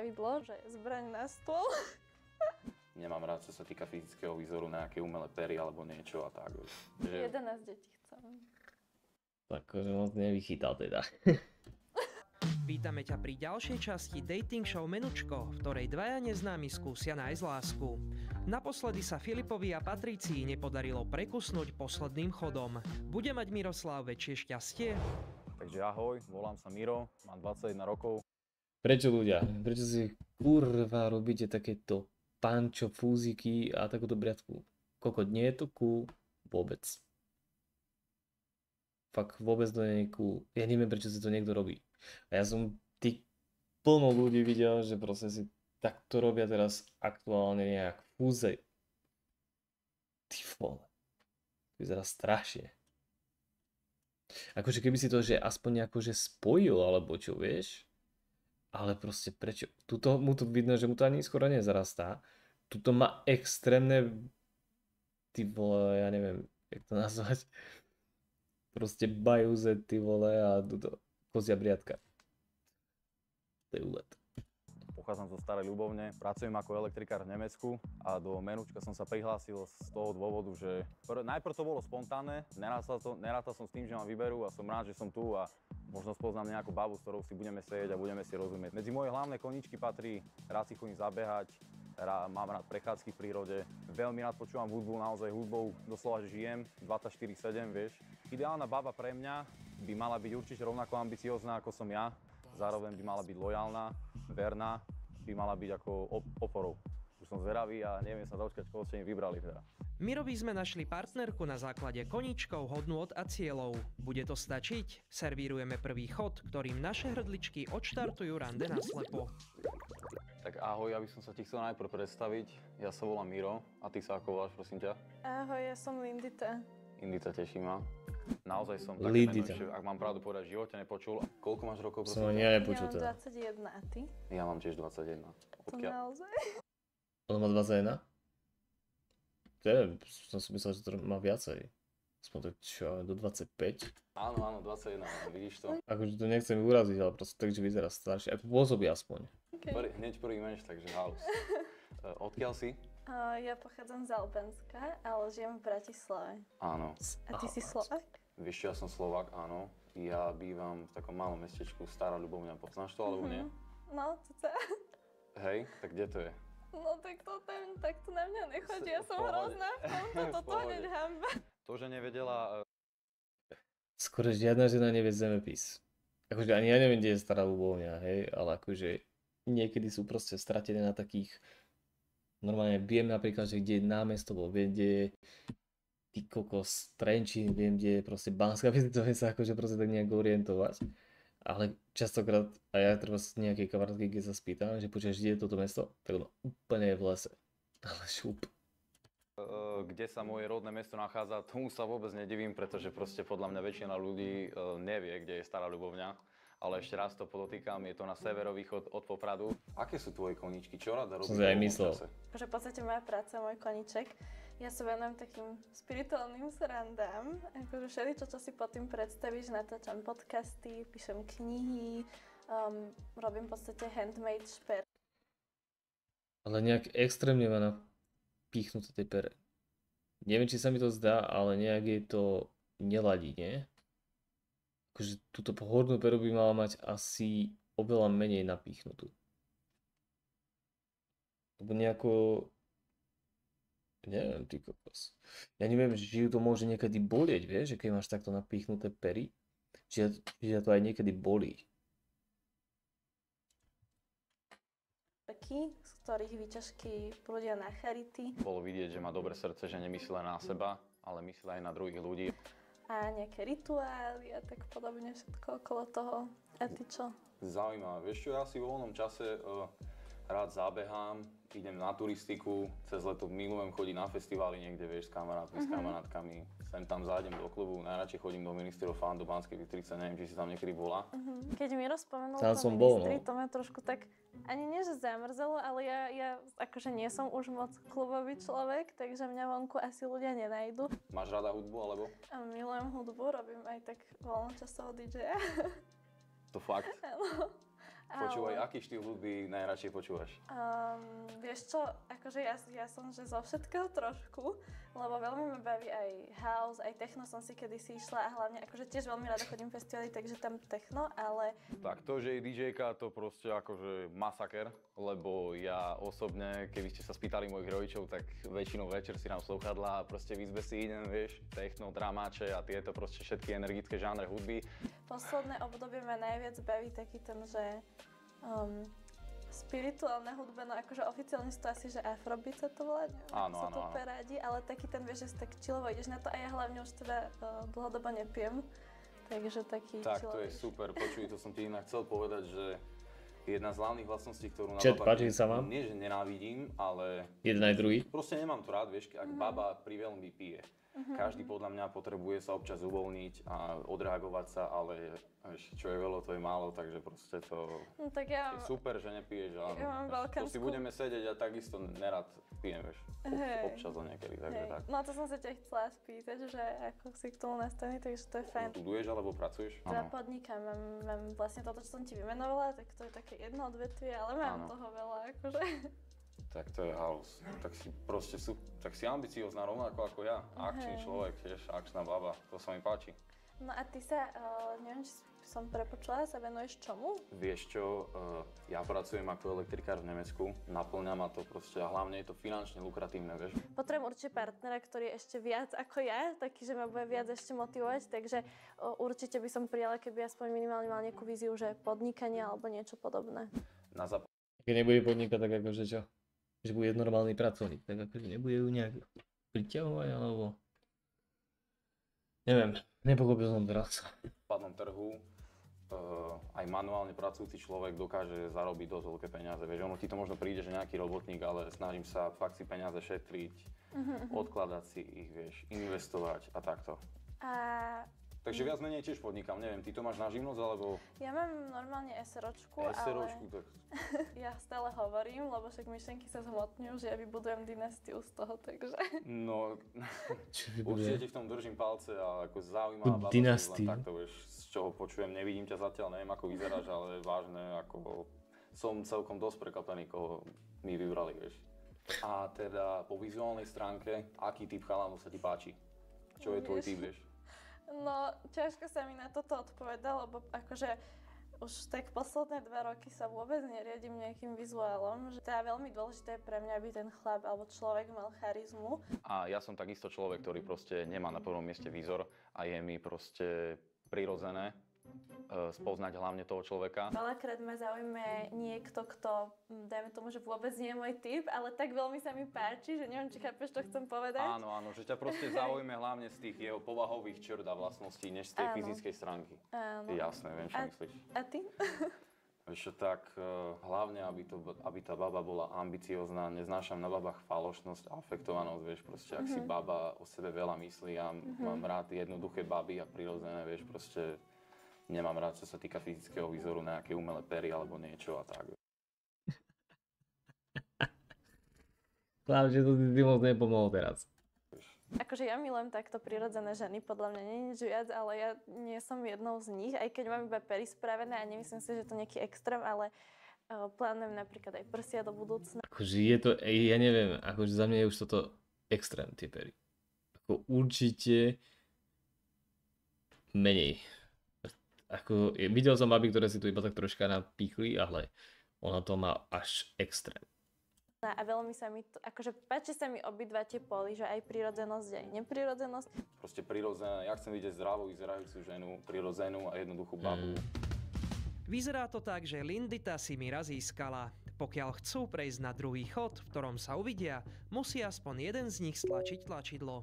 pravidlo, že zbraň na stôl. Nemám rád, čo sa týka fyzického výzoru, nejaké umelé pery alebo niečo a tak. Že... 11 detí chcem. Tak, že moc nevychytal teda. Vítame ťa pri ďalšej časti dating show Menučko, v ktorej dvaja neznámi skúsia nájsť lásku. Naposledy sa Filipovi a Patricii nepodarilo prekusnúť posledným chodom. Bude mať Miroslav väčšie šťastie? Takže ahoj, volám sa Miro, mám 21 rokov. Prečo ľudia? Prečo si kurva robíte takéto pančo, fúziky a takúto briadku? Kokot, nie je to cool vôbec. Fakt vôbec to nie je cool. Ja neviem, prečo si to niekto robí. A ja som plno ľudí videl, že proste si takto robia teraz aktuálne nejak fúze. Ty vole. Vyzerá strašne. Akože keby si to že aspoň akože spojil, alebo čo, vieš? Ale proste prečo? Tuto mu tu vidno, že mu to ani skoro nezarastá. Tuto má extrémne, ty vole, ja neviem, jak to nazvať. Proste bajúze, ty vole, a tuto kozia briadka. To je úlet. Pochádzam zo Starej Ľubovne, pracujem ako elektrikár v Nemecku a do Menučka som sa prihlásil z toho dôvodu, že najprv to bolo spontánne, nerátal som s tým, že ma vyberú a som rád, že som tu a možno spoznám nejakú babu, s ktorou si budeme sedieť a budeme si rozumieť. Medzi moje hlavné koníčky patrí rád si chodím zabehať, mám rád prechádzky v prírode, veľmi rád počúvam hudbu, naozaj hudbou doslova žijem 24/7, vieš. Ideálna baba pre mňa by mala byť určite rovnako ambiciózna ako som ja, zároveň by mala byť lojálna, verná, by mala byť ako oporou. Už som zveravý a neviem sa dočkať, koho ste im vybrali teda. Mirovi sme našli partnerku na základe koníčkov, hodnôt a cieľov. Bude to stačiť? Servírujeme prvý chod, ktorým naše hrdličky odštartujú rande naslepo. Tak ahoj, ja by som sa ti chcel najprv predstaviť. Ja sa volám Miro a ty sa ako voláš, prosím ťa? Ahoj, ja som Lindita. Indita, teší ma. Naozaj som také meno, že ak mám pravdu povedať, v živote nepočul. Koľko máš rokov, prosím? Som ja nepočul Ja teda. mám 21 a ty? Ja mám tiež 21. To naozaj? On má 21? Som si myslel, že to má viacej. Aspoň tak čo, do 25? Áno, 21, vidíš to? Akože to nechcem uraziť, ale proste tak, že vyzerá staršie. Ako pôsobí aspoň. Okay. Hneď prvý menš, takže halus. Odkiaľ si? Ja pochádzam z Albánska, ale žijem v Bratislave. Áno. A ty si Slovák? Vieš čo, ja som Slovák, áno. Ja bývam v takom malom mestečku Stará Ľubovňa. Poznáš to, alebo nie? No, to. Hej, tak kde to je? No tak to na mňa nechodí, ja som hrozná v tomto, toto hneď hamba. To, že nevedela... Skoro žiadna žena nevie zemepis. Akože ani ja neviem, kde je Stará Ľubovňa, hej, ale akože niekedy sú proste stratené na takých... Normálne viem napríklad, že kde je námestovo, viem, kde je ty kokos Trenčín, viem, kde je proste Banská Bystrica, viem sa akože proste tak nejak orientovať. Ale častokrát, a ja treba z nejakej kamarátky, keď sa spýtam, že počuješ, kde je toto mesto, tak ono úplne je v lese. Ale šup. Kde sa moje rodné mesto nachádza, tomu sa vôbec nedivím, pretože proste podľa mňa väčšina ľudí nevie, kde je Stará Ľubovňa. Ale ešte raz to podotýkam, je to na severovýchod od Popradu. Aké sú tvoje koníčky? Čo rada robíš? Som si aj myslel. Že v podstate moja práca, môj koníček, ja sa venujem takým spirituálnym srandám. Akože všeličo, čo si pod tým predstavíš, natáčam podcasty, píšem knihy, robím v podstate handmade šper. Ale nejak extrémne má napíchnuté tej pere. Neviem, či sa mi to zdá, ale nejak je to neladí, nie? Akože túto hornú peru by mala mať asi oveľa menej napíchnutú. Lebo nejako... Neviem, ty kokos. Ja neviem, či ju to môže niekedy bolieť, vieš, že keď máš takto napíchnuté pery, či to aj niekedy bolí. Z ktorých výťažky prúdia na charity. Bolo vidieť, že má dobré srdce, že nemyslí len na seba, ale myslí aj na druhých ľudí. A nejaké rituály a tak podobne, všetko okolo toho. A ty čo? Zaujímavé. Vieš čo, ja si vo voľnom čase rád zabehám, idem na turistiku, cez leto milujem chodiť na festivály niekde, vieš, s kamarátmi, s kamarátkami. Sem tam zájdem do klubu, najradšej chodím do Ministrov Fan, do Banskej Bystrice, neviem, či si tam niekedy bola. Keď Miro spomenul Tam to som bol, Ministry, no. to ma trošku tak, ani nie že zamrzelo, ale ja akože nie som už moc klubový človek, takže mňa vonku asi ľudia nenajdu. Máš rada hudbu, alebo? A milujem hudbu, robím aj tak voľnočasového DJ-a. To fakt? Áno. Počúvaj, aký štýl hudby najradšej počúvaš? Vieš čo, akože ja som že zo všetkého trošku, lebo veľmi ma baví aj house, aj techno som si kedysi išla a hlavne akože tiež veľmi rada chodím festivaly, takže tam techno, ale... Tak to, že je DJ-ka, to proste akože masaker, lebo ja osobne, keby ste sa spýtali mojich rodičov, tak väčšinou večer si dám slúchadlá a proste v izbe si idem, vieš, techno, dramáče a tieto proste všetky energické žánre hudby. Posledné obdobie ma najviac baví taký ten, že spirituálne hudbe, no akože oficiálne sú to asi, že afrobeat sa to volá, neviem, Áno, ako sa to áno. preradí, ale taký ten, vieš, že si tak chillovo ideš na to a ja hlavne už teda dlhodobo nepijem, takže taký Tak, to je chillovejší. super. Počuj, to som ti inak chcel povedať, že jedna z hlavných vlastností, ktorú na Čet, babách páči sa vám? nie, že nenávidím, ale Jeden aj druhý. proste nemám to rád, vieš, ak baba priveľmi pije. Každý podľa mňa potrebuje sa občas uvoľniť a odreagovať sa, ale vieš, čo je veľa, to je málo, takže proste to No tak ja je super, že nepiješ, ale ja mám to si balkánsku- budeme sedieť a takisto nerad pijem, vieš, Hej. občas a niekedy, takže hej, tak. no to som sa ťa chcela spýtať, že ako si k tomu nastavený, takže to je fajn. Študuješ alebo pracuješ? Teda podnikám, mám vlastne toto, čo som ti vymenovala, tak to je také jedno odvetvie, ale mám Áno. toho veľa, akože. Tak to je halus. Tak si proste tak si ambiciózna rovnako ako ja. Akčný Hej. človek, tiež akčná baba. To sa mi páči. No a ty sa, neviem, či som prepočula, sa venuješ čomu? Vieš čo, ja pracujem ako elektrikár v Nemecku. Naplňa ma to proste a hlavne je to finančne lukratívne, vieš. Potrebujem určite partnera, ktorý je ešte viac ako ja, taký, že ma bude viac ešte motivovať, takže určite by som prijala, keby aspoň minimálne mal nejakú víziu, že podnikanie alebo niečo podobné. Na Keď nebude podnikať, tak akože čo? Že bude normálny pracovník, tak akože nebude ju nejak priťahovať, alebo... Neviem, nepochopil som teraz. západnom trhu aj manuálne pracujúci človek dokáže zarobiť dosť veľké peniaze. Vieš, ono ti to možno príde, že nejaký robotník, ale snažím sa fakt si peniaze šetriť, odkladať si ich, vieš, investovať a takto. A Takže viac menej tiež podnikám, neviem, ty to máš na živnosť, alebo ja mám normálne SROčku, SROčku, tak ja stále hovorím, lebo však myšlenky sa zhmotňujú, že ja vybudujem dynastiu z toho, takže... no, Čo určite ti v tom držím palce a ako zaujímavá baba, Dynastiu. len takto, vieš, z čoho počujem, nevidím ťa zatiaľ, neviem ako vyzeráš, ale vážne, ako som celkom dosť prekvapený, koho mi vybrali, vieš. A teda po vizuálnej stránke, aký typ chalanov sa ti páči? Čo je tvoj typ, vieš? No, ťažko sa mi na toto odpovedá, lebo akože už tak posledné 2 roky sa vôbec neriadím nejakým vizuálom, že teda veľmi dôležité je pre mňa, aby ten chlap alebo človek mal charizmu. A ja som takisto človek, ktorý proste nemá na prvom mieste výzor a je mi proste prirodzené spoznať hlavne toho človeka. Veľakrát ma zaujme niekto, kto, dajme tomu, že vôbec nie je môj typ, ale tak veľmi sa mi páči, že neviem, či chápeš, čo chcem povedať. Áno, áno, že ťa proste zaujme hlavne z tých jeho povahových črt a vlastností, než z tej Áno. fyzickej stránky. Áno. Jasné, viem, čo myslíš. A ty? Vieš čo, tak hlavne, aby tá baba bola ambiciózna, neznášam na babách falošnosť a afektovanosť, vieš, proste, ak si baba o sebe veľa myslí, ja mám rád jednoduché baby a prirodzené, vieš, proste nemám rád, čo sa týka fyzického výzoru, nejaké umelé pery alebo niečo a tak. Hlavne, že to ty moc nepomohol teraz. Akože ja milujem takto prirodzené ženy, podľa mňa nie je nič viac, ale ja nie som jednou z nich, aj keď mám iba pery spravené a nemyslím si, že to nejaký extrém, ale plánujem napríklad aj prsia do budúcna. Akože je to, ja neviem, akože za mňa je už toto extrém, tie pery. Ako určite menej. Ako, videl som baby, ktoré si tu iba tak troška napíchli, ale ona to má až extrém. A veľmi sa mi to, akože páči sa mi obidva tie póly, že aj prirodzenosť, aj neprirodzenosť. Proste prirodzené, ja chcem vidieť zdravú vyzerajúcu ženu, prirodzenú a jednoduchú babu. Vyzerá to tak, že Lindita si Mira získala. Pokiaľ chcú prejsť na druhý chod, v ktorom sa uvidia, musí aspoň jeden z nich stlačiť tlačidlo.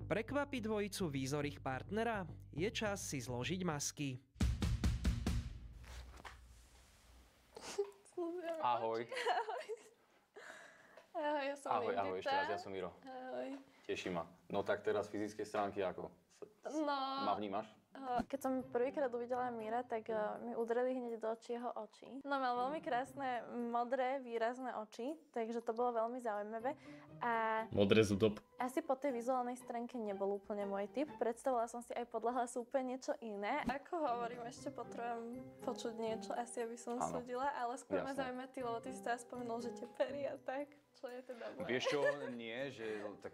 Prekvapiť dvojicu výzorých partnera? Je čas si zložiť masky. Ahoj. Ahoj, ja som Ahoj, Lindita. ahoj, ešte raz, ja som Miro. Ahoj. Teší ma. No tak teraz fyzické stránky ako? No, Ma vnímaš? keď som prvýkrát uvidela Mira, tak mi udreli hneď do očí jeho oči. No, mal veľmi krásne, modré, výrazné oči, takže to bolo veľmi zaujímavé. A Modré sú top. asi po tej vizuálnej stránke nebol úplne môj typ. Predstavovala som si aj podľa hlasu úplne niečo iné. Ako hovorím, ešte potrebujem počuť niečo, asi aby som súdila, ale skôr ma zaujíma ty, lebo ty si teda spomenul, že tie pery a tak. Čo je teda moje? Vieš čo, nie, že tak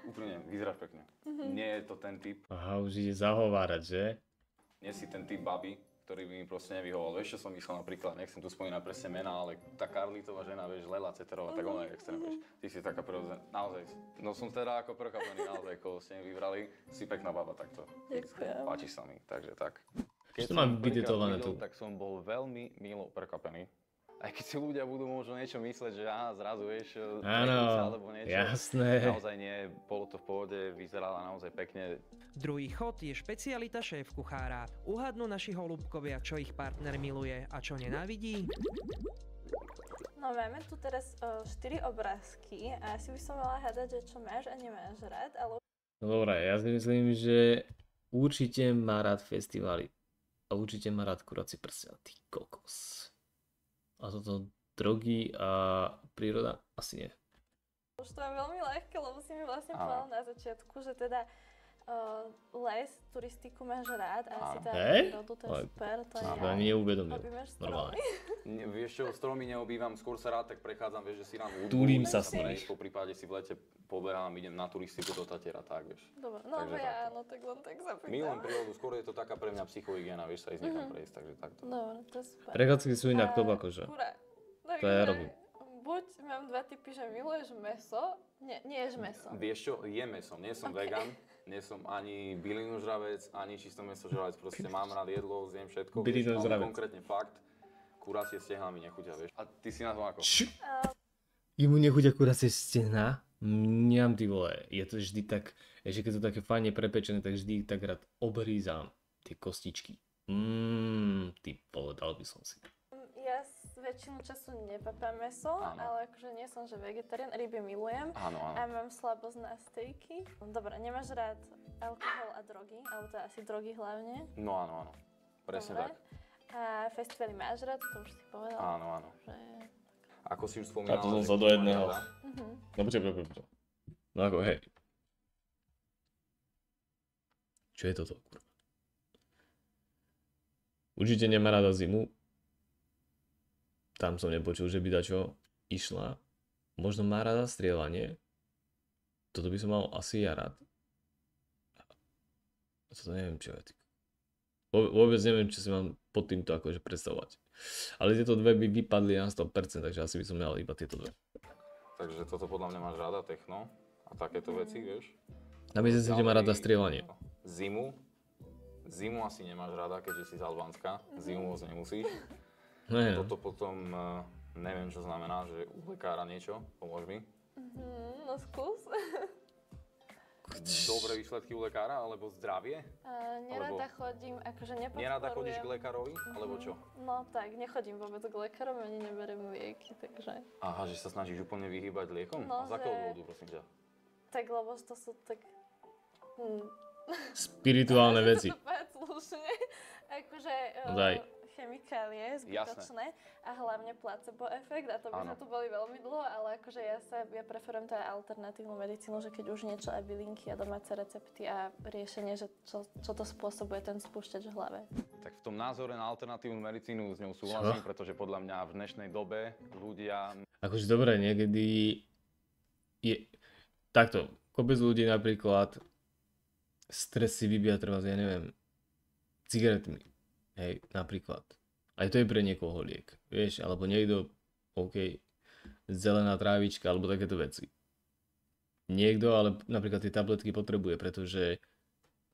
úplne vyzeráš pekne. Nie je to ten typ. Aha, už ide zahovárať, že? Nie si ten typ baby, ktorý by mi proste nevyhoval. Vieš, čo som myslel napríklad, nechcem tu spomínať presne mená, ale tá Karlitová žena, vieš, Lela Ceterová, tak ona je extrém, vieš. Ty si taká prirodzená, naozaj, no som teda ako prekapený, naozaj, koho ste mi vybrali, si pekná baba takto. Ďakujem. Páči sa mi, takže tak. Čo to mám vytetované tu? Tak som bol veľmi milo prekapený. Aj keď si ľudia budú možno niečo mysleť, že zrazu vieš, alebo niečo. Jasné. Naozaj nie, bolo to v pohode, vyzerala naozaj pekne. Druhý chod je špecialita šéf-kuchára. Uhadnú naši holúbkovia, čo ich partner miluje a čo nenávidí. No máme tu teraz 4 obrázky a asi by som mala hádať, že čo máš a nemáš rád, ale... No dobré, ja si myslím, že určite má rád festivály. A určite má rád kurací prsia. Ty kokos. A toto drogy a príroda? Asi nie. Už to mám veľmi ľahké, lebo si mi vlastne povedal na začiatku, že teda les, turistiku máš rád a asi teda prírodu, to je super, to je ja. Ani neuvedomil. Objímaš Normálne. Vieš čo, stromy neobývam, skôr sa rád tak prechádzam, vieš, že si dám hudbu. Túlim sa s nimi. Po prípade si v lete pobehám, idem na turistiku do Tatiera, tak vieš. Dobre, no Takže ja takto. áno, tak len tak zapýtam. Milujem prírodu, skôr je to taká pre mňa psychohygiena, vieš, sa ísť niekam prejsť, takže takto. Dobre, to je super. Prechádzky sú inak top akože. Hurá. To ja robím. Buď mám dva typy, že miluješ mäso, nie ješ mäso. Vieš čo, jem mäso, nie som vegan, nie som ani bylinožravec, ani čisto mäsožravec, proste mám rád jedlo, zjem všetko, vieš, ale konkrétne fakt, kuracie stehná mi nechutia, vieš. A ty si na tom ako? Jemu nechutia kuracie stehná? Mňam, ty vole, je to vždy tak, že keď to také fajne prepečené, tak vždy tak rád obrízam tie kostičky. Ty povedal by som si. Ja väčšinu času nepapám mäso, ale akože nie som že vegetarián, ryby milujem a mám slabosť na stejky. Dobre, nemáš rád alkohol a drogy, alebo teda asi drogy hlavne? No áno, presne tak. A festivaly máš rád, to už si povedal? Áno. Že... Ako si už spomínal, a to som sa do jedného. No počkaj. No ako, hej. Čo je toto, kurva? Určite nemá rada zimu. Tam som nepočul, že by dačo išla. Možno má rada strieľanie. Toto by som mal asi ja rád. Toto neviem, čo je. Vôbec neviem, čo si mám pod týmto akože predstavovať. Ale tieto dve by vypadli na 100%, takže asi by som mal iba tieto dve. Takže toto podľa mňa máš rada, techno a takéto veci, vieš? A myslím si, že má rada strieľanie. Zimu asi nemáš rada, keďže si z Albánska. Zimu moc nemusíš. Ne. Toto potom, neviem čo znamená, že u lekára niečo, pomôž mi. No skús. Dobré výsledky u lekára, alebo zdravie? Nerada chodím, akože nepodporujem. Nerada chodíš k lekárovi, alebo čo? No tak, nechodím vôbec k lekárom, ani neberiem lieky, takže... Aha, že sa snažíš úplne vyhýbať liekom? No, a z akého dôvodu, prosím ťa? Tak, lebo to sú tak... Spirituálne veci. To povedať slušne. Akože... chemikálie zbytočné a hlavne placebo efekt a to by sme tu boli veľmi dlho, ale akože ja preferujem teda alternatívnu medicínu, že keď už niečo aj bylinky a domáce recepty a riešenie, že čo to spôsobuje ten spúšťač v hlave. Tak v tom názore na alternatívnu medicínu s ňou súhlasím, pretože podľa mňa v dnešnej dobe ľudia... Akože dobre, niekedy je... Takto, kopec ľudí napríklad stres si vybíja treba, ja neviem, cigaretmi. Hej, napríklad. Aj to je pre niekoho liek, vieš, alebo niekto, OK, zelená trávička, alebo takéto veci. Niekto ale napríklad tie tabletky potrebuje, pretože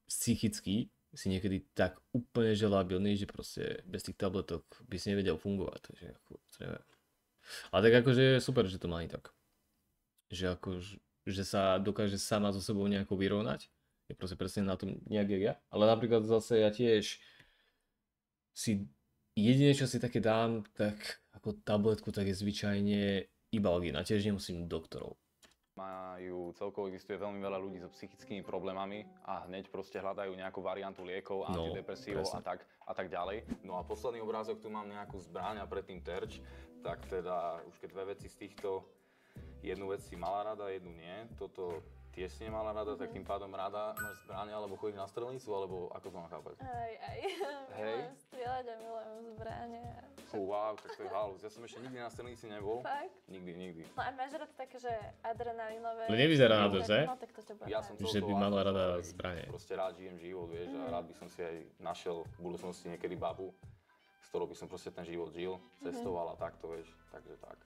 psychicky si niekedy tak úplne že labilný, že proste bez tých tabletok by si nevedel fungovať, takže ako, neviem. Ale tak akože je super, že to má aj tak. Že akože, že sa dokáže sama so sebou nejako vyrovnať, je proste presne na tom nejak jak ja, ale napríklad zase ja tiež si jediné, čo si také dám, tak ako tabletku, tak je zvyčajne Ibalgina, tiež nemusím doktorov. Celkovo existuje veľmi veľa ľudí so psychickými problémami a hneď proste hľadajú nejakú variantu liekov, antidepresívov a tak ďalej. No a posledný obrázok, tu mám nejakú zbraň a predtým terč, tak teda už keď dve veci z týchto jednu vec si mala rada, jednu nie. Toto tiež si nemala rada, tak tým pádom rada máš zbrane, alebo chodíš na strelnicu, alebo ako to mám chápať? Aj. Hej. Milujem strieľať a milujem zbrane. Wow, tak to je halus. Ja som ešte nikdy na strelnici nebol. Fakt? Nikdy. No a máš rád také, že adrenalinové... No nevyzerá na to, že? No tak to ťa bude Ja som baviť. Že by mala rada zbrane. Proste rád žijem život, vieš, a rád by som si aj našiel v budúcnosti niekedy babu, s ktorou by som proste ten život žil, cestoval a takto, vieš, takže tak.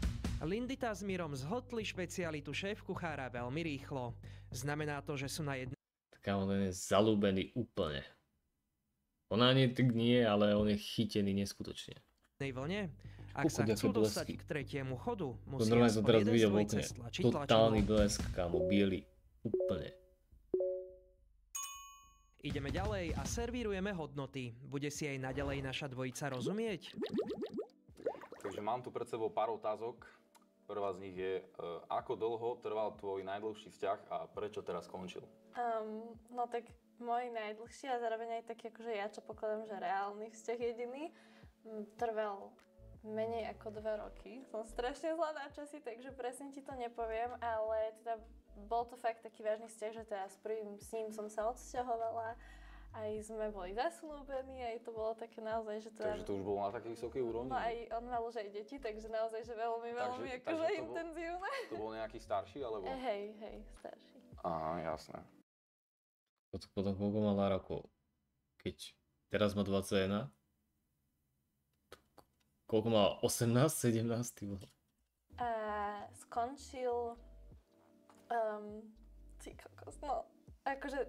Lindita s Mirom zhltli špecialitu šéf-kuchára veľmi rýchlo. Znamená to, že sú na jednej Tak on je zalúbený úplne. Ona nie, tak nie, ale on je chytený neskutočne. vlne? Ak sa Kúkuť, chcú aké dostať blesky. k tretiemu chodu, To musia normálne som aspoň teraz jeden videl v zdvoj okne. cez tlačiť Totálny tlačidlo. blesk, kámo, biely. Úplne. Ideme ďalej a servírujeme hodnoty. Bude si aj naďalej naša dvojica rozumieť? Takže mám tu pred sebou pár otázok. Prvá z nich je, ako dlho trval tvoj najdlhší vzťah a prečo teraz skončil? No tak môj najdlhší a zároveň aj taký, akože ja čo pokladám, že reálny vzťah jediný, trval menej ako 2 roky. Som strašne zlá na časy, takže presne ti to nepoviem, ale teda bol to fakt taký vážny vzťah, že teraz s ním som sa odsťahovala, aj sme boli zasnúbení, aj to bolo také naozaj, že teda... Takže to už bolo na takej vysokej úrovni? No aj on mal už aj deti, takže naozaj, že veľmi Takže akože to bol- intenzívne. To bol nejaký starší, alebo? Hej, starší. Aha, jasné. Potom koľko mala rokov? Keď teraz má 21? Koľko má? 18, 17? Ty vole. A skončil... ty kokos, no, akože,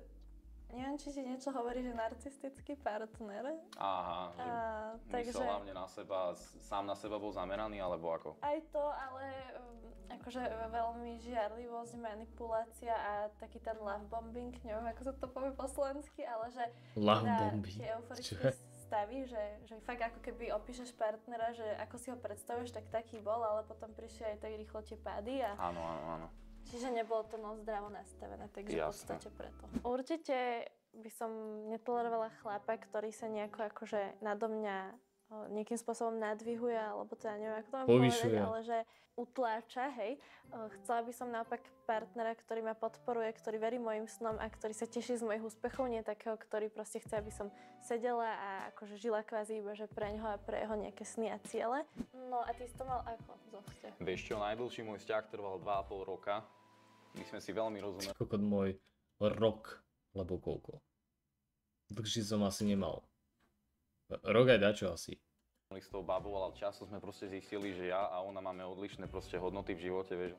neviem, či ti niečo hovorí, že narcistický partner. Aha, že Takže myslel hlavne na seba, sám na seba bol zameraný, alebo ako? aj to, ale akože veľmi žiarlivosť, manipulácia a taký ten love bombing, neviem, ako sa to povie po slovensky, ale že Love teda bombing. tie euforické Čo? stavy, že fakt ako keby opíšeš partnera, že ako si ho predstavuješ, tak taký bol, ale potom prišli aj tak rýchlo tie pády a Áno. čiže nebolo to moc zdravo nastavené, takže v Jasné. podstate preto. Určite by som netolerovala chlapa, ktorý sa nejako akože nado mňa nejakým spôsobom nadvihuje, alebo teda neviem, ako to mám Povyšuje. povedať, ale že utláča, hej. Chcela by som naopak partnera, ktorý ma podporuje, ktorý verí mojim snom a ktorý sa teší z mojich úspechov, nie takého, ktorý proste chce, aby som sedela a akože žila kvázi iba, že pre ňoho a pre jeho nejaké sny a ciele. No a ty si to mal ako zo vzťahu? Vieš čo, najdlhší môj vzťah trval 2,5 roka. My sme si veľmi rozumeli. Kokot môj rok, lebo koľko. Dlhšie som asi nemal. Rok aj dačo asi. S tou babou, ale často sme proste zistili, že ja a ona máme odlišné proste hodnoty v živote, vieš.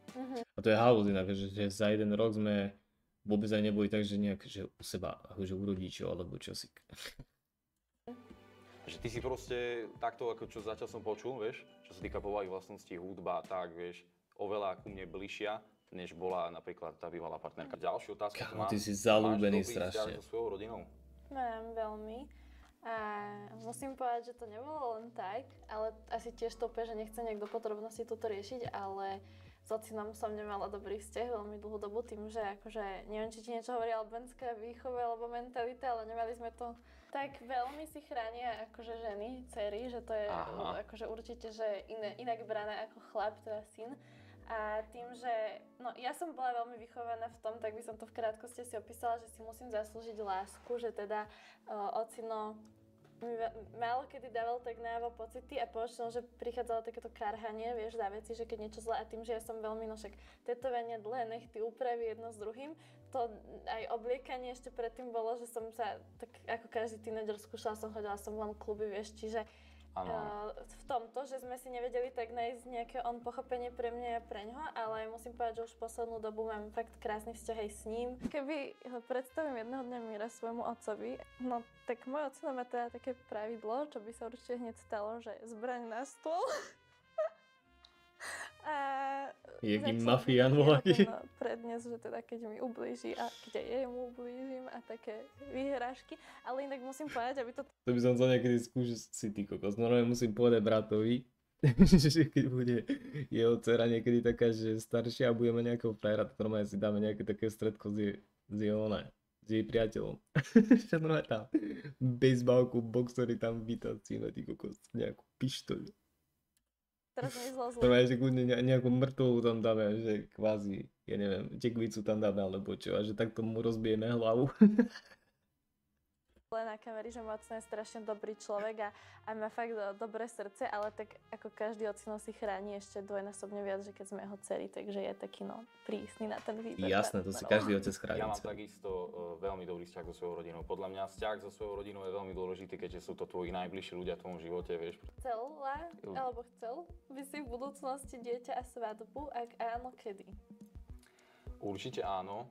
A to je halus inak, že za jeden rok sme vôbec aj neboli tak, že nejak, že u seba, akože u rodičov alebo čosi. Že ty si proste takto, ako čo zatiaľ som počul, vieš, čo sa týka povahy vlastností, hudba, tak, vieš, oveľa ku mne bližšia, než bola napríklad tá bývalá partnerka. Ďalšiu otázku tu Kámo, mám. ty si zalúbený Máš dobrý vzťah strašne. so svojou rodinou? Mám veľmi. A musím povedať, že to nebolo len tak, ale asi tiež to úplne, že nechcem nejak do podrobností toto riešiť, ale s ocinom som nemala dobrý vzťah veľmi dlhú dobu tým, že akože, neviem, či ti niečo hovorí albánska výchova alebo mentalita, ale nemali sme to tak veľmi si chránia akože ženy, dcery, že to je akože určite, že inak brané ako chlap, teda syn. A tým, že no, ja som bola veľmi vychovaná v tom, tak by som to v krátkosti si opísala, že si musím zaslúžiť lásku, že teda ocino mi málo kedy dával tak najavo pocity a počnom, že prichádzalo takéto karhanie, vieš, za veci, že keď niečo zlé a tým, že ja som veľmi, no však tetovania, dlhé nechty, úpravy jedno s druhým, to aj obliekanie ešte predtým bolo, že som sa, tak ako každý tínedžer skúšala som, chodila som von kluby, vieš, čiže v tomto, že sme si nevedeli tak nájsť nejaké pochopenie pre mňa a pre ňoho, ale musím povedať, že už poslednú dobu mám fakt krásny vzťah aj s ním. Keby ho predstavím jedného dňa Mira svojmu otcovi, no tak môj otec má teda také pravidlo, čo by sa určite hneď stalo, že zbraň na stôl. A Jaký začal mafián by voľaký. prednes, že teda keď mi ublíži a keď aj jemu ublížim a také výhražky, ale inak musím povedať, aby to To by som chcel niekedy skúšať si ty kokos. Normálne musím povedať bratovi, že keď bude jeho dcera niekedy taká, že staršia a budeme nejakého frajera, tak normálne si dáme nejaké také stredko s jej priateľom. Že normálne tam bejsbalku, boxery tam vytacíme, ty kokos, nejakú pištoľ. Teraz mi zlo To má, že kľudne nejakú mŕtvolu tam dáme, že kvázi, ja neviem, tekvicu tam dáme, alebo čo, a že takto mu rozbijeme hlavu. na kamery, že Mocno je strašne dobrý človek a má fakt dobré srdce, ale tak ako každý ocino si chráni ešte dvojnásobne viac, že keď sme jeho dcery, takže je taký prísny na ten výber. Jasné, to si každý otec chráni. Ja mám takisto veľmi dobrý vzťah so svojou rodinou. Podľa mňa vzťah so svojou rodinou je veľmi dôležitý, keďže sú to tvoji najbližší ľudia v tvojom živote, vieš. Chcel by si v budúcnosti dieťa a svadbu? Ak áno, kedy? Určite áno.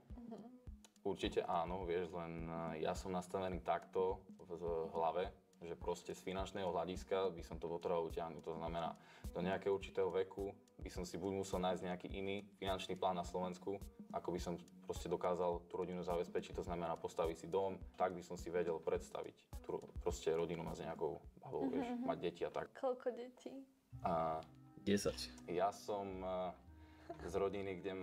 Určite áno, vieš, len ja som nastavený takto v hlave, že proste z finančného hľadiska by som to potreboval utiahnuť. To znamená, do nejakého určitého veku by som si buď musel nájsť nejaký iný finančný plán na Slovensku, ako by som proste dokázal tú rodinu zabezpečiť, to znamená postaviť si dom, tak by som si vedel predstaviť tú proste rodinu mať s nejakou babou, vieš, mať deti a tak. Koľko detí? 10. Ja som z rodiny, kde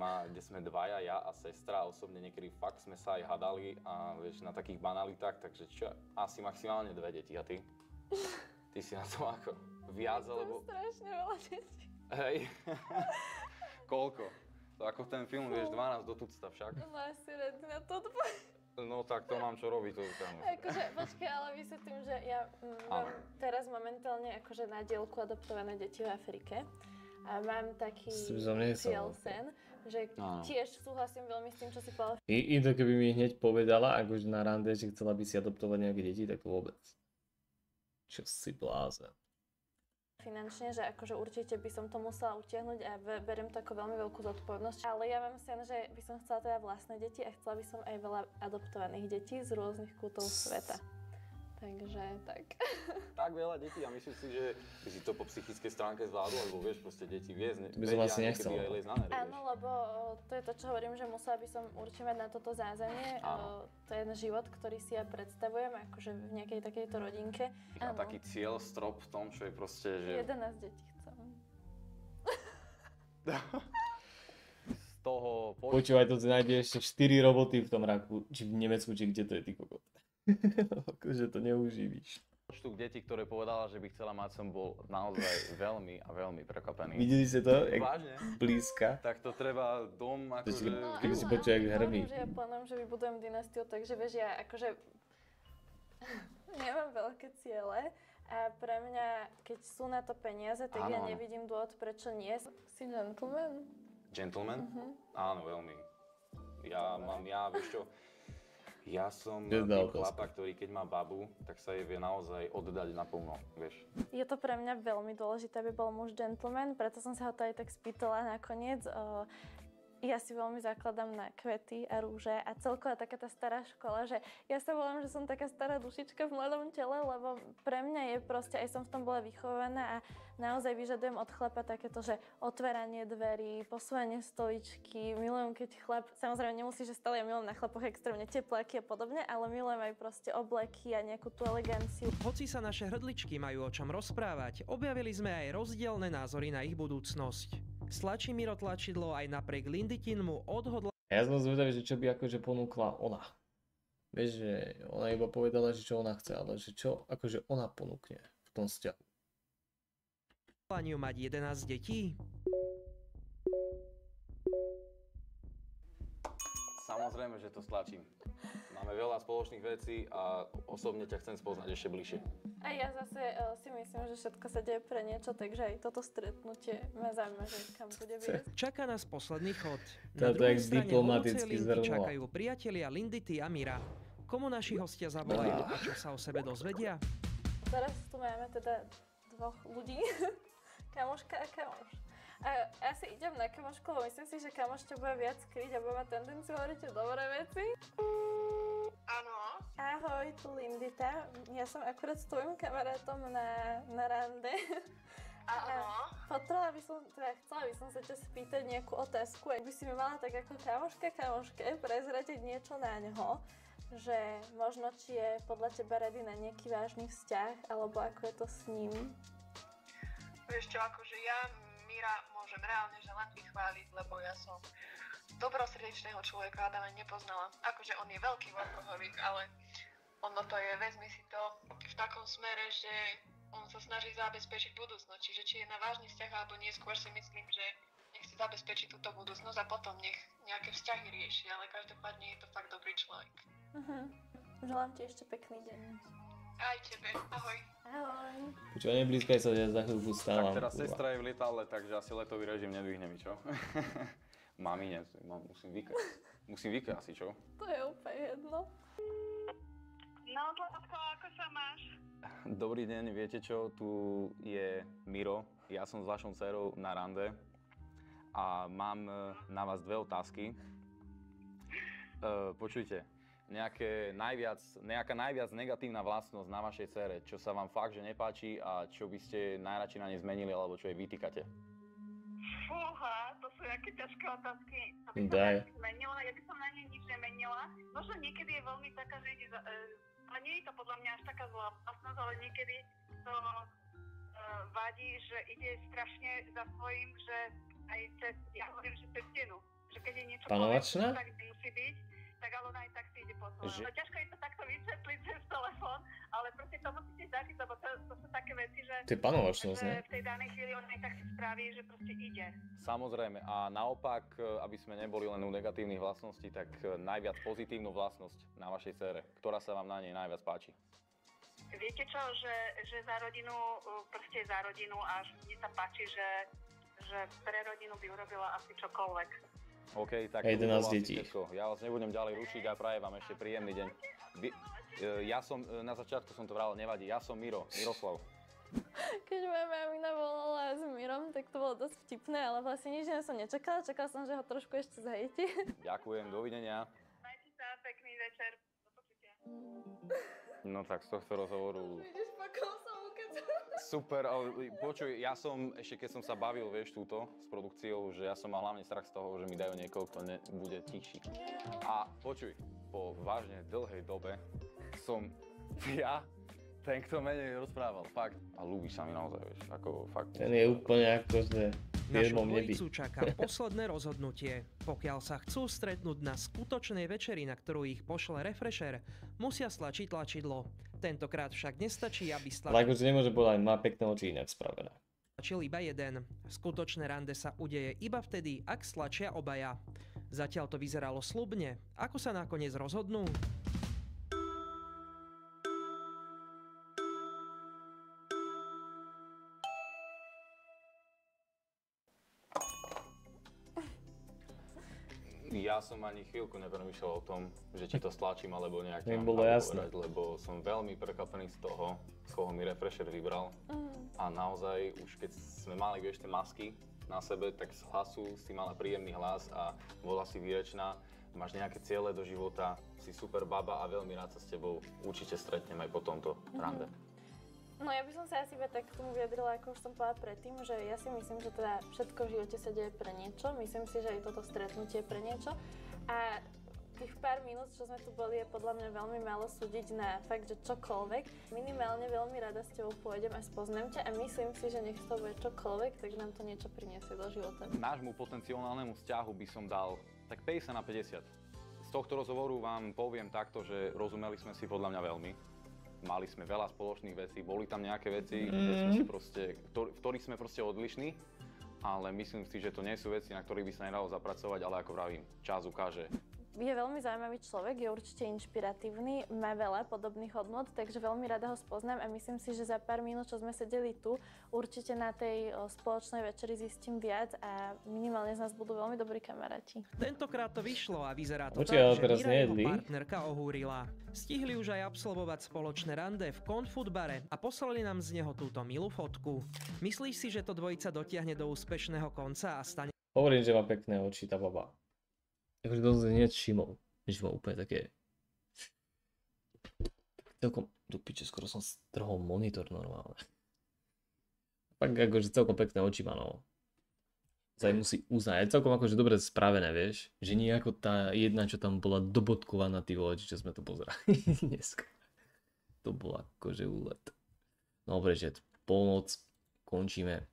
sme dvaja, ja a sestra, osobne niekedy fakt sme sa aj hadali a vieš, na takých banalitách, takže čo, asi maximálne 2 deti. A ty? Ty si na to ako viac, alebo... To je strašne veľa detí. Hej. Koľko? To ako ten film, vieš, 12 do tucta však. No asi ready na to No tak to mám čo robiť, to ukážem. Akože, počkaj, ale vysvetlím, že ja mám teraz momentálne akože na dielku adoptované deti v Afrike. A mám taký cieľ sen, že tiež súhlasím veľmi s tým, čo si povedal. I to keby mi hneď povedala, akože na rande, že chcela by si adoptovať nejaké deti, tak vôbec. Čo si blázen. Finančne, že akože určite by som to musela utiahnuť a beriem to ako veľmi veľkú zodpovednosť. Ale ja mám sen, že by som chcela teda vlastné deti a chcela by som aj veľa adoptovaných detí z rôznych kútov sveta. Takže tak. Tak veľa detí a myslím si, že by si to po psychickej stránke zvládol, lebo vieš, proste deti by som asi nechcel. Áno, lebo to je to, čo hovorím, že musela by som určite mať na toto zázemie. Ten život, ktorý si ja predstavujem, akože v nejakej takejto rodinke. A taký cieľ, strop v tom, čo je proste, že... 11 detí chcem. Z toho... Počúvaj, to si nájde ešte 4 roboty v tom Raku, či v Nemecku, či kde to je, ty kokot. Akože to neuživíš. Počtu detí, ktoré povedala, že by chcela mať, som bol naozaj veľmi a veľmi prekvapený. Videli ste to? Vážne? Blízka. Tak to treba dom akože... Keby si počul, jak hrmí. Ja plánujem, že vybudujem dynastiu, takže vieš, ja akože... Nemám veľké ciele a pre mňa, keď sú na to peniaze, tak ja nevidím dôvod, prečo nie. Si gentleman? Gentleman? Áno, veľmi. Vieš čo... Ja som chlapa, ktorý keď má babu, tak sa jej vie naozaj oddať naplno, vieš. Je to pre mňa veľmi dôležité, aby bol muž gentleman, preto som sa ho to aj tak spýtala nakoniec. Ja si veľmi zakladám na kvety a rúže a celková taká tá stará škola, že ja sa volám, že som taká stará dušička v mladom tele, lebo pre mňa je proste, aj som v tom bola vychovaná a naozaj vyžadujem od chlapa takéto, že otváranie dverí, posúvanie stoličky, milujem keď chlap, samozrejme nemusí, že stále ja milujem na chlapoch extrémne tepláky a podobne, ale milujem aj proste obleky a nejakú tú eleganciu. Hoci sa naše hrdličky majú o čom rozprávať, objavili sme aj rozdielne názory na ich budúcnosť. Stlačí Miro tlačidlo aj napriek Lindytinmu odhodla... Ja som zvedavý, že čo by akože ponúkla ona. Vieš, že ona iba povedala, že čo ona chce, ale že čo akože ona ponúkne v tom vzťahu. Mať 11 detí? Samozrejme, že to stlačím. Máme veľa spoločných vecí a osobne ťa chcem spoznať ešte bližšie. A ja zase si myslím, že všetko sa deje pre niečo, takže aj toto stretnutie ma zaujíma, že kam bude viesť. Čaká nás posledný chod. Na druhej strane diplomaticky čakajú priatelia Lindyty a Mira. Komu naši hostia zavolajú a čo sa o sebe dozvedia? Teraz tu máme teda dvoch ľudí, kamoška a kamoš. A asi idem na kamošku, lebo myslím si, že kamoš ťa bude viac kryť a bude mať tendenciu hovoriť o dobré veci. Áno. Ahoj, tu Lindyta. Ja som akurát s tvojim kamarátom na rande. Áno. Chcela by som sa ťa spýtať nejakú otázku. Ak by si mi mala tak ako kamoške prezradiť niečo na ňoho, že možno či je podľa teba ready na nejaký vážny vzťah, alebo ako je to s ním? Vieš čo, akože ja Mira môžem reálne že len vychváliť, lebo ja som dobrosrdečného človeka Adama nepoznala. Akože on je veľký workoholik, ale ono to je, vezmi si to v takom smere, že on sa snaží zabezpečiť budúcnosť. Čiže či je na vážny vzťah alebo nie, skôr si myslím, že nech si zabezpečí túto budúcnosť a potom nech nejaké vzťahy rieši, ale každopádne je to fakt dobrý človek. Želám ti ešte pekný deň. Aj tebe, ahoj. Ahoj. Počúva, neblízkaj sa, ja za chvíľku stávam. Tak teraz kurva. sestra je v lietadle, takže asi letový režim nedvihne mi, čo? Mami, musím vykať. Musím vykať asi, čo? To je úplne jedno. No, Zlatko, ako sa máš? Dobrý deň, viete čo? Tu je Miro. Ja som s vašou dcerou na rande a mám na vás dve otázky. Počujte, nejaká najviac negatívna vlastnosť na vašej dcere, čo sa vám fakt, že nepáči a čo by ste najradšej na nej zmenili, alebo čo jej vytýkate? Fúha, to sú aké ťažké otázky. To by som Daj. zmenila, ja by som na nej nič nemenila. Možno niekedy je veľmi taká, že ide ale nie je to podľa mňa až taká zlá vlastnosť, ale niekedy to vadí, že ide strašne za svojím, že aj ja hovorím, že cez stenu. Že keď je niečo Panovačná? tak musí byť, tak ale ona aj tak si ide po svojom. No ťažko je to takto vysvetliť cez telefón, ale proste to musíte zažiť, lebo to sú také veci, že, To je panovačnosť, že ne? v tej danej chvíli ona aj tak si spraví, že proste ide. Samozrejme. A naopak, aby sme neboli len u negatívnych vlastností, tak najviac pozitívnu vlastnosť na vašej dcere, ktorá sa vám na nej najviac páči. Viete čo, že za rodinu, proste za rodinu a mne sa páči, že pre rodinu by urobila asi čokoľvek. OK, tak 11 to bolo asi detí. všetko. Ja vás nebudem ďalej rušiť a prajem vám ešte príjemný deň. Ja som, na začiatku som to vral, nevadí, ja som Miroslav. Keď moja mamina volala s Mirom, tak to bolo dosť vtipné, ale vlastne nič som nečakala. Čakala som, že ho trošku ešte zahejti. Ďakujem, dovidenia. Majte sa, pekný večer. Do počutia. No tak z tohto rozhovoru... Vidíš, pakol som ukázal. Super, ale počuj, ja som, ešte keď som sa bavil, vieš, túto s produkciou, že ja som mal hlavne strach z toho, že mi dajú niekoho, kto bude tichší. A počuj, po vážne dlhej dobe som ja ten, kto menej rozprával, fakt. A ľúbiš sa mi naozaj, vieš, ako fakt. Ten je úplne ako, že v Našu jednom nebi. dvojicu čaká posledné rozhodnutie. Pokiaľ sa chcú stretnúť na skutočnej večeri, na ktorú ich pošle Refresher, musia stlačiť tlačidlo. Tentokrát však nestačí, aby Ale akože nemôže povedať, má pekné oči inak spravené. stlačil iba jeden. Skutočné rande sa udeje iba vtedy, ak stlačia obaja. Zatiaľ to vyzeralo sľubne. Ako sa nakoniec rozhodnú? Ja som ani chvíľku nepremýšľal o tom, že či to stlačím alebo nejak Mi nemám bolo právo jasné. povedať, lebo som veľmi prekvapený z toho, z koho mi Refresher vybral. A naozaj, už keď sme mali, vieš, tie masky na sebe, tak z hlasu si mala príjemný hlas a bola si výrečná. Máš nejaké ciele do života, si super baba a veľmi rád sa s tebou určite stretnem aj po tomto rande. No ja by som sa asi iba tak k tomu vyjadrila, ako už som povedala predtým, že ja si myslím, že teda všetko v živote sa deje pre niečo. Myslím si, že aj toto stretnutie je pre niečo. A tých pár minút, čo sme tu boli, je podľa mňa veľmi málo súdiť na fakt, že čokoľvek. Minimálne veľmi rada s tebou pôjdem a spoznám ťa a myslím si, že nech to bude čokoľvek, tak nám to niečo priniesie do života. Nášmu potenciálnemu vzťahu by som dal tak 50/50. Z tohto rozhovoru vám poviem takto, že rozumeli sme si podľa mňa veľmi. Mali sme veľa spoločných vecí, boli tam nejaké veci, kde sme si proste, v ktorých sme proste odlišní, ale myslím si, že to nie sú veci, na ktorých by sa nedalo zapracovať, ale ako vravím, čas ukáže. Je veľmi zaujímavý človek, je určite inšpiratívny, má veľa podobných hodnôt, takže veľmi rada ho spoznám a myslím si, že za pár minút, čo sme sedeli tu, určite na tej spoločnej večeri zistím viac a minimálne z nás budú veľmi dobrí kamaráti. Tentokrát to vyšlo a vyzerá to Počkaj, ale tak, že teraz Mira jeho nejedli? partnerka ohúrila. Stihli už aj absolvovať spoločné rande v Confud bare a poslali nám z neho túto milú fotku. Myslíš si, že to dvojica dotiahne do úspešného konca a stane Hovorím, že má pekné oči tá baba. Akože to som hneď všimol, že má úplne také... Celkom, do piče, skoro som strhol monitor normálne. Tak akože celkom pekné oči má, no. Zaj musí uznať, je celkom akože dobre spravené, vieš. Že nie ako tá jedna, čo tam bola dobodkovaná, tí vole, čo sme to pozerali dneska. To bolo akože úlet. Dobre, že polnoc končíme.